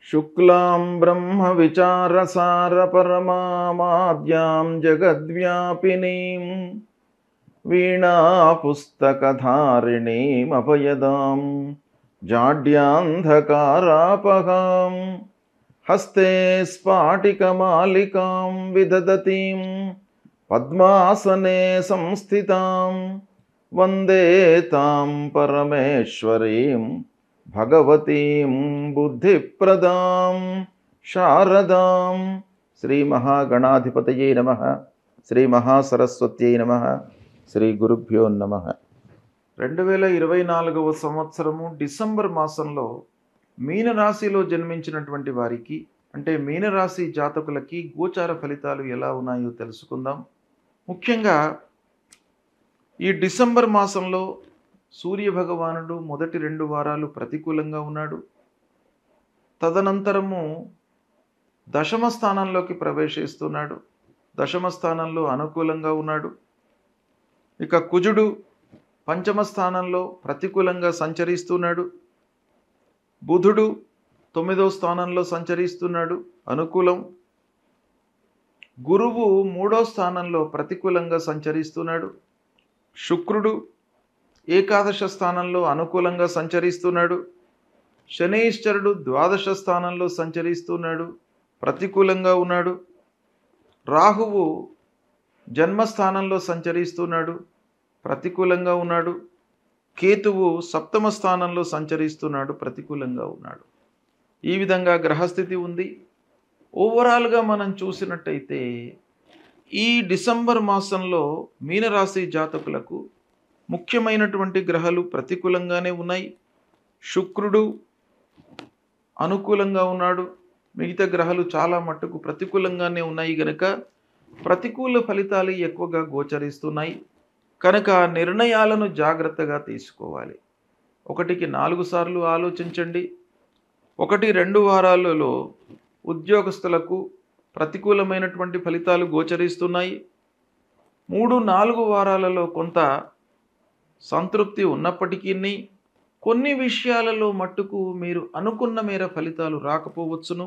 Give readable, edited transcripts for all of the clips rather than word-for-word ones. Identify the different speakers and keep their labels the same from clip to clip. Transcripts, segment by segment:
Speaker 1: शुक्लां ब्रह्मविचारसारपरमामाद्यां जगद्व्यापिनीं वीणापुस्तकधारिणीमभयदां जाड्यान्धकारापहां हस्ते स्फाटिकमालिकां विदधतीं पद्मासने संस्थितां वन्दे तां परमेश्वरीं भगवतीं बुद्धिप्रदां शारदां। श्री महागणाधिपतये नमः। శ్రీ మహాసరస్వత్యై నమః. శ్రీ గురుభ్యో నమః. 2024 సంవత్సరము డిసెంబర్ మాసంలో మీనరాశిలో జన్మించినటువంటి వారికి అంటే మీనరాశి జాతకులకి గోచార ఫలితాలు ఎలా ఉన్నాయో తెలుసుకుందాం. ముఖ్యంగా ఈ డిసెంబర్ మాసంలో సూర్య భగవానుడు మొదటి 2 వారాలు ప్రతికూలంగా ఉన్నాడు. తదనంతరము దశమ స్థానంలోకి ప్రవేశిస్తున్నాడు. దశమ స్థానంలో అనుకూలంగా ఉన్నాడు. ఇక కుజుడు పంచమ స్థానంలో ప్రతికూలంగా సంచరిస్తున్నాడు. బుధుడు 9వ స్థానంలో సంచరిస్తున్నాడు, అనుకూలం. గురువు 3వ స్థానంలో ప్రతికూలంగా సంచరిస్తున్నాడు. శుక్రుడు ఏకాదశ స్థానంలో అనుకూలంగా సంచరిస్తున్నాడు. శనీశ్వరుడు ద్వాదశ స్థానంలో సంచరిస్తున్నాడు, ప్రతికూలంగా ఉన్నాడు. రాహువు జన్మస్థానంలో సంచరిస్తున్నాడు, ప్రతికూలంగా ఉన్నాడు. కేతువు సప్తమ స్థానంలో సంచరిస్తున్నాడు, ప్రతికూలంగా ఉన్నాడు. ఈ విధంగా గ్రహస్థితి ఉంది. ఓవరాల్గా మనం చూసినట్టయితే ఈ డిసెంబర్ మాసంలో మీనరాశి జాతకులకు ముఖ్యమైనటువంటి గ్రహాలు ప్రతికూలంగానే ఉన్నాయి. శుక్రుడు అనుకూలంగా ఉన్నాడు, మిగతా గ్రహాలు చాలా మట్టుకు ప్రతికూలంగానే ఉన్నాయి. కనుక ప్రతికూల ఫలితాలు ఎక్కువగా గోచరిస్తున్నాయి. కనుక నిర్ణయాలను జాగ్రత్తగా తీసుకోవాలి. 1కి 4 సార్లు ఆలోచించండి. 1-2 వారాలలో ఉద్యోగస్తులకు ప్రతికూలమైనటువంటి ఫలితాలు గోచరిస్తున్నాయి. 3-4 వారాలలో కొంత సంతృప్తి ఉన్నప్పటికీ కొన్ని విషయాలలో మట్టుకు మీరు అనుకున్న మేర ఫలితాలు రాకపోవచ్చును.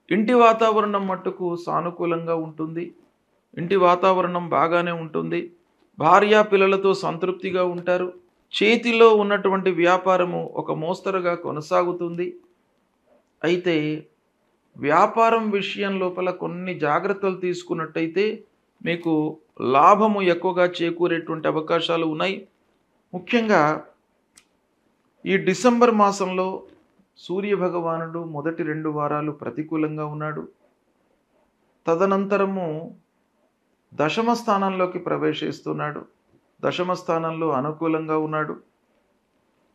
Speaker 1: ఇంటి వాతావరణం మట్టుకు సానుకూలంగా ఉంటుంది. ఇంటి వాతావరణం బాగానే ఉంటుంది. భార్య పిల్లలతో సంతృప్తిగా ఉంటారు. చేతిలో ఉన్నటువంటి వ్యాపారము ఒక మోస్తరుగా కొనసాగుతుంది. అయితే వ్యాపారం విషయం లోపల కొన్ని జాగ్రత్తలు తీసుకున్నట్టయితే మీకు లాభము ఎక్కువగా చేకూరేటువంటి అవకాశాలు ఉన్నాయి. ముఖ్యంగా ఈ డిసెంబర్ మాసంలో సూర్య భగవానుడు మొదటి 2 వారాలు ప్రతికూలంగా ఉన్నాడు. తదనంతరము దశమ స్థానంలోకి ప్రవేశిస్తున్నాడు. దశమ స్థానంలో అనుకూలంగా ఉన్నాడు.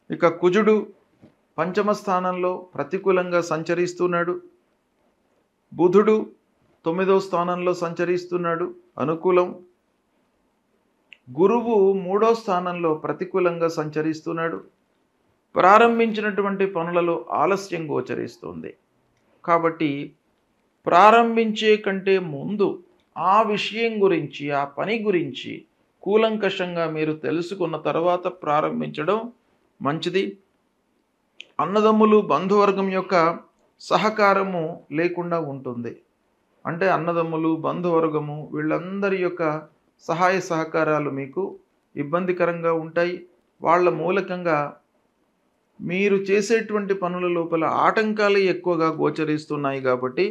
Speaker 1: ఇక కుజుడు పంచమ స్థానంలో ప్రతికూలంగా సంచరిస్తున్నాడు. బుధుడు 9వ స్థానంలో సంచరిస్తున్నాడు, అనుకూలం. గురువు 3వ స్థానంలో ప్రతికూలంగా సంచరిస్తున్నాడు. ప్రారంభించినటువంటి పనులలో ఆలస్యం గోచరిస్తుంది. కాబట్టి ప్రారంభించే కంటే ముందు ఆ విషయం గురించి, ఆ పని గురించి కూలంకషంగా మీరు తెలుసుకున్న తర్వాత ప్రారంభించడం మంచిది. అన్నదమ్ములు బంధువర్గం యొక్క సహకారము లేకుండా ఉంటుంది. అంటే అన్నదమ్ములు బంధువర్గము వీళ్ళందరి యొక్క సహాయ సహకారాలు మీకు ఇబ్బందికరంగా ఉంటాయి. వాళ్ళ మూలకంగా మీరు చేసేటువంటి పనుల లోపల ఆటంకాలు ఎక్కువగా గోచరిస్తున్నాయి. కాబట్టి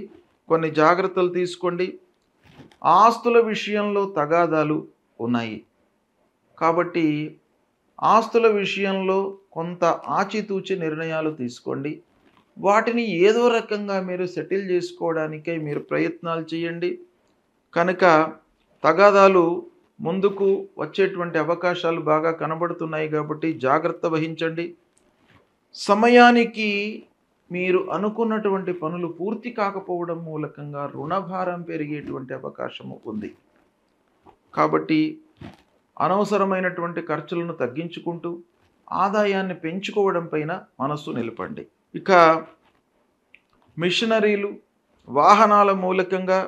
Speaker 1: కొన్ని జాగ్రత్తలు తీసుకోండి. ఆస్తుల విషయంలో తగాదాలు ఉన్నాయి. కాబట్టి ఆస్తుల విషయంలో కొంత ఆచితూచి నిర్ణయాలు తీసుకోండి. వాటిని ఏదో రకంగా మీరు సెటిల్ చేసుకోవడానికై మీరు ప్రయత్నాలు చేయండి. కనుక తగాదాలు ముందుకు వచ్చేటువంటి అవకాశాలు బాగా కనబడుతున్నాయి. కాబట్టి జాగ్రత్త వహించండి. సమయానికి మీరు అనుకున్నటువంటి పనులు పూర్తి కాకపోవడం మూలకంగా రుణభారం పెరిగేటువంటి అవకాశము ఉంది. కాబట్టి అనవసరమైనటువంటి ఖర్చులను తగ్గించుకుంటూ ఆదాయాన్ని పెంచుకోవడం పైన మనస్సు నిలపండి. ఇక మిషనరీలు, వాహనాల మూలకంగా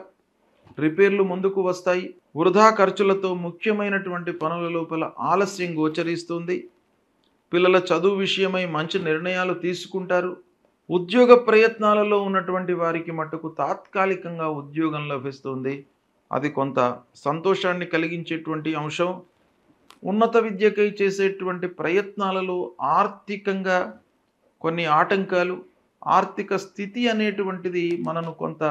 Speaker 1: రిపేర్లు ముందుకు వస్తాయి. వృధా ఖర్చులతో ముఖ్యమైనటువంటి పనుల లోపల ఆలస్యం గోచరిస్తుంది. పిల్లల చదువు విషయమై మంచి నిర్ణయాలు తీసుకుంటారు. ఉద్యోగ ప్రయత్నాలలో ఉన్నటువంటి వారికి మట్టుకు తాత్కాలికంగా ఉద్యోగం లభిస్తుంది. అది కొంత సంతోషాన్ని కలిగించేటువంటి అంశం. ఉన్నత విద్యకై చేసేటువంటి ప్రయత్నాలలో ఆర్థికంగా కొన్ని ఆటంకాలు, ఆర్థిక స్థితి అనేటువంటిది మనను కొంత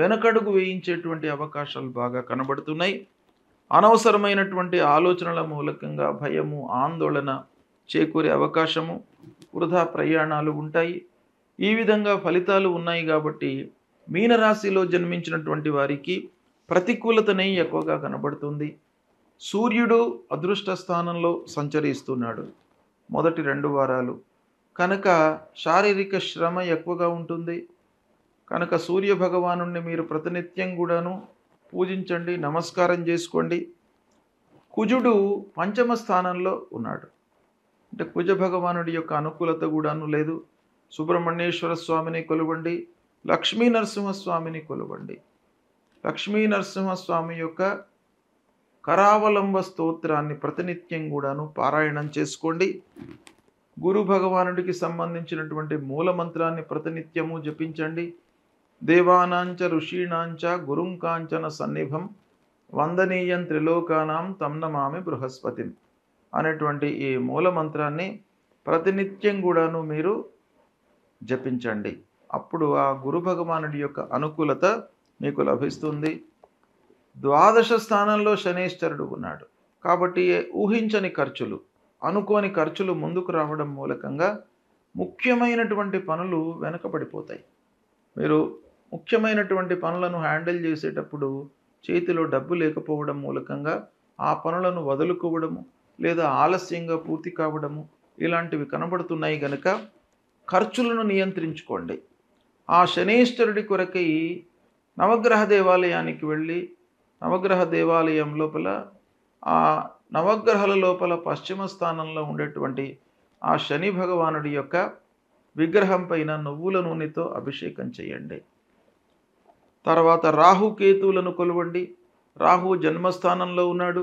Speaker 1: వెనకడుగు వేయించేటువంటి అవకాశాలు బాగా కనబడుతున్నాయి. అనవసరమైనటువంటి ఆలోచనల మూలకంగా భయము, ఆందోళన చేకూరే అవకాశము, వృధా ప్రయాణాలు ఉంటాయి. ఈ విధంగా ఫలితాలు ఉన్నాయి కాబట్టి మీనరాశిలో జన్మించినటువంటి వారికి ప్రతికూలతనే ఎక్కువగా కనబడుతుంది. సూర్యుడు అదృష్ట స్థానంలో సంచరిస్తున్నాడు మొదటి 2 వారాలు. కనుక శారీరక శ్రమ ఎక్కువగా ఉంటుంది. కనుక సూర్య భగవానుణ్ణి మీరు ప్రతినిత్యం కూడాను పూజించండి, నమస్కారం చేసుకోండి. కుజుడు పంచమ స్థానంలో ఉన్నాడు. అంటే కుజ భగవానుడి యొక్క అనుకూలత కూడాను లేదు. సుబ్రహ్మణ్యేశ్వర స్వామిని కొలవండి, లక్ష్మీ నరసింహస్వామిని కొలవండి. లక్ష్మీ నరసింహస్వామి యొక్క కరావలంబ స్తోత్రాన్ని ప్రతినిత్యం కూడాను పారాయణం చేసుకోండి. గురు భగవానుడికి సంబంధించినటువంటి మూలమంత్రాన్ని ప్రతినిత్యము జపించండి. దేవానాంచ ఋషీణాంచ గురుం కాంచన సన్నిభం వందనీయం త్రిలోకానాం తం నమామి బృహస్పతిం అనేటువంటి ఈ మూలమంత్రాన్ని ప్రతినిత్యం కూడాను మీరు జపించండి. అప్పుడు ఆ గురు భగవానుడి యొక్క అనుకూలత మీకు లభిస్తుంది. ద్వాదశ స్థానంలో శనేశ్వరుడు ఉన్నాడు కాబట్టి ఊహించని ఖర్చులు, అనుకోని ఖర్చులు ముందుకు రావడం మూలకంగా ముఖ్యమైనటువంటి పనులు వెనకబడిపోతాయి. మీరు ముఖ్యమైనటువంటి పనులను హ్యాండిల్ చేసేటప్పుడు చేతిలో డబ్బు లేకపోవడం మూలకంగా ఆ పనులను వదులుకోవడము లేదా ఆలస్యంగా పూర్తి కావడము ఇలాంటివి కనబడుతున్నాయి. కనుక ఖర్చులను నియంత్రించుకోండి. ఆ శనేశ్వరుడి కొరకై నవగ్రహ దేవాలయానికి వెళ్ళి నవగ్రహ దేవాలయం లోపల ఆ నవగ్రహాల లోపల పశ్చిమ స్థానంలో ఉండేటువంటి ఆ శని భగవానుడి యొక్క విగ్రహం పైన నువ్వుల నూనెతో అభిషేకం చేయండి. తర్వాత రాహు కేతువులను కొలవండి. రాహు జన్మస్థానంలో ఉన్నాడు,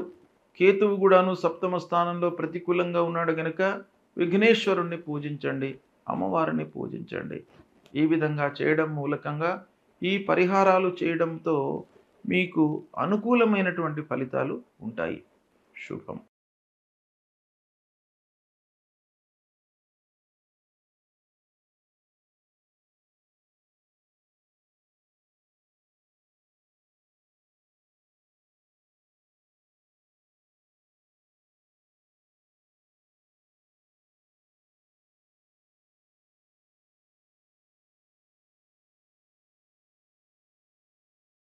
Speaker 1: కేతువు కూడాను సప్తమ స్థానంలో ప్రతికూలంగా ఉన్నాడు. గనుక విఘ్నేశ్వరుణ్ణి పూజించండి, అమ్మవారిని పూజించండి. ఈ విధంగా చేయడం మూలకంగా ఈ పరిహారాలు చేయడంతో మీకు అనుకూలమైనటువంటి ఫలితాలు ఉంటాయి. శుభం.